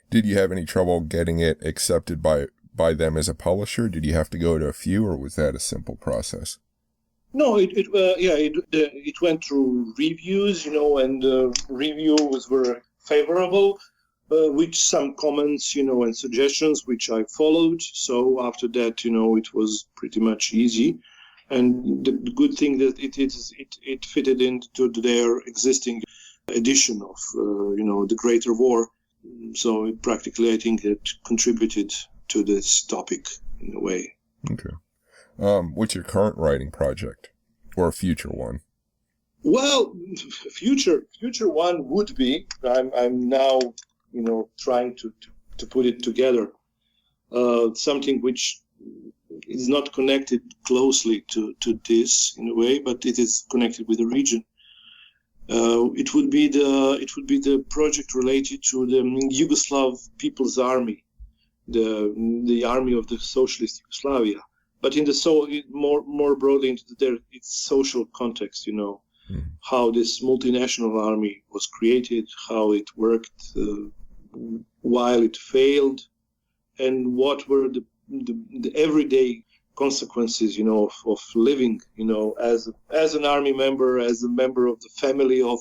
Did you have any trouble getting it accepted by them as a publisher? Did you have to go to a few, or was that a simple process? No, it went through reviews, and reviews were favorable, with some comments, and suggestions, which I followed. So after that, it was pretty much easy. And the good thing that it fitted into their existing edition of, the Greater War. So practically, I think it contributed to this topic in a way. Okay. What's your current writing project, or a future one? Well, future one would be, I'm now, trying to put it together, something which is not connected closely to this in a way, but it is connected with the region. It would be the project related to the Yugoslav People's Army, the army of the socialist Yugoslavia. But in the more broadly into its social context, how this multinational army was created, how it worked, while it failed, and what were the everyday consequences, of living, as an army member, as a member of the family of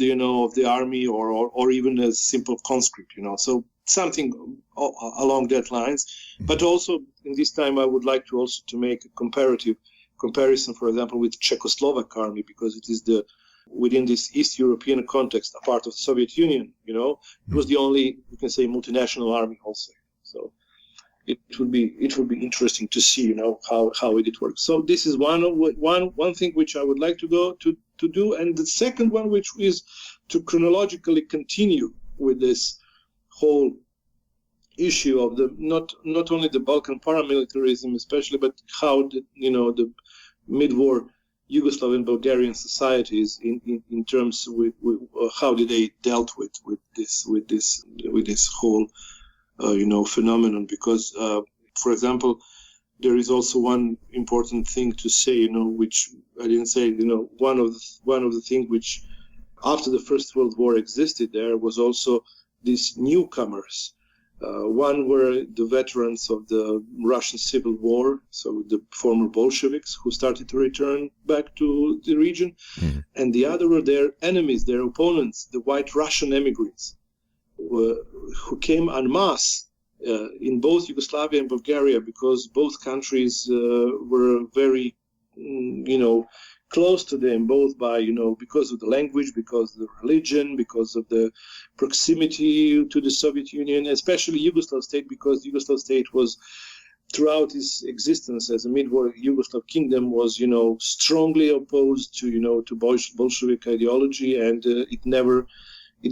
the army, or even a simple conscript, So something along that lines. But also in this time, I would like to make a comparison, for example, with Czechoslovak army, because it is within this East European context, a part of the Soviet Union. It was the only, you can say, multinational army also. So it would be interesting to see, how it works. So this is one thing which I would like to go to do, and the second one, which is to chronologically continue with this whole issue of the not only the Balkan paramilitarism, especially, but how the mid-war Yugoslav and Bulgarian societies in terms with how did they dealt with this whole phenomenon. Because for example, there is also one important thing to say, which I didn't say. One of the things which after the First World War existed there was also these newcomers. One were the veterans of the Russian Civil War, so the former Bolsheviks who started to return back to the region, and the other were their enemies, their opponents, the White Russian immigrants, who came en masse in both Yugoslavia and Bulgaria, because both countries were very, close to them, both by, because of the language, because of the religion, because of the proximity to the Soviet Union, especially Yugoslav state, because Yugoslav state was, throughout its existence as a mid-war Yugoslav kingdom, was, strongly opposed to Bolshevik ideology, and it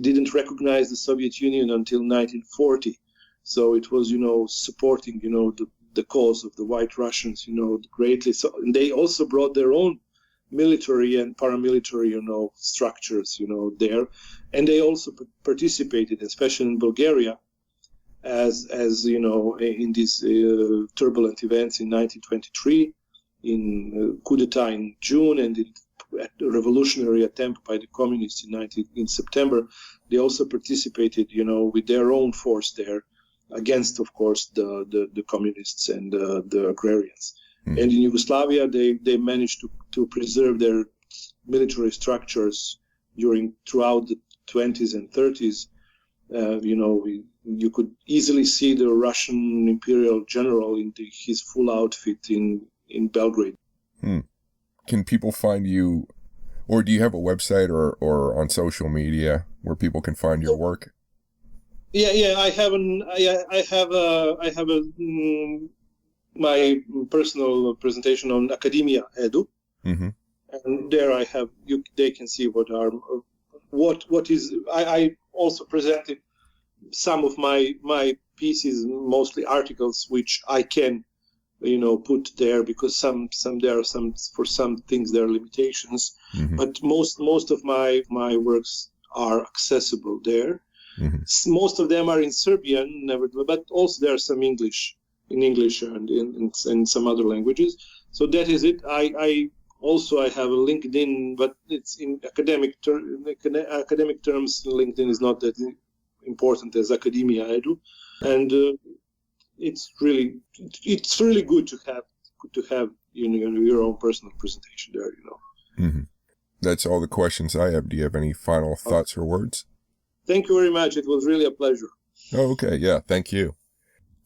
didn't recognize the Soviet Union until 1940. So it was, supporting, the cause of the White Russians, greatly. So, and they also brought their own military and paramilitary, structures, there, and they also participated, especially in Bulgaria, as in these turbulent events in 1923, in coup d'état in June, and a revolutionary attempt by the communists in September. They also participated, with their own force there, against, of course, the communists and the agrarians. And in Yugoslavia, they managed to preserve their military structures throughout the 20s and 30s, you could easily see the Russian imperial general in his full outfit in Belgrade. Can people find you, or do you have a website or on social media where people can find your work? Yeah. I have my personal presentation on academia.edu, and there they can see what is. I also presented some of my pieces, mostly articles, which I can, put there because some for some things there are limitations, but most of my works are accessible there. Most of them are in Serbian, nevertheless, but also there are some in English and in some other languages. So that is it. I have a LinkedIn, but it's in academic terms. LinkedIn is not that important as academia.edu, and it's really good to have your own personal presentation there. That's all the questions I have. Do you have any final thoughts or words? Thank you very much. It was really a pleasure. Oh, okay. Yeah. Thank you.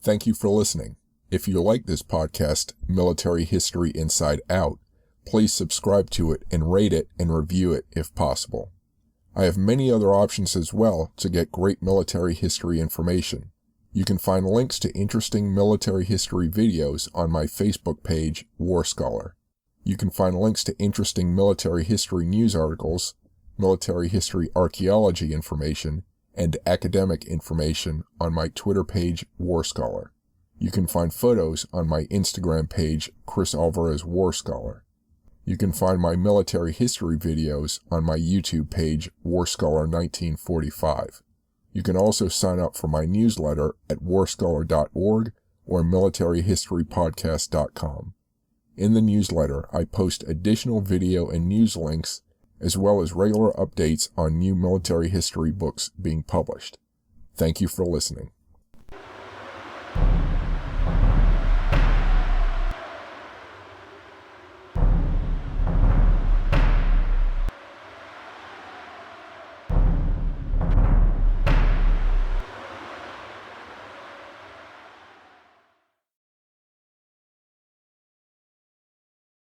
Thank you for listening. If you like this podcast, Military History Inside Out, please subscribe to it and rate it and review it if possible. I have many other options as well to get great military history information. You can find links to interesting military history videos on my Facebook page, WarScholar. You can find links to interesting military history news articles, military history archaeology information, and academic information on my Twitter page, WarScholar. You can find photos on my Instagram page, Chris Alvarez WarScholar. You can find my military history videos on my YouTube page, WarScholar 1945. You can also sign up for my newsletter at warscholar.org or militaryhistorypodcast.com. In the newsletter, I post additional video and news links, as well as regular updates on new military history books being published. Thank you for listening.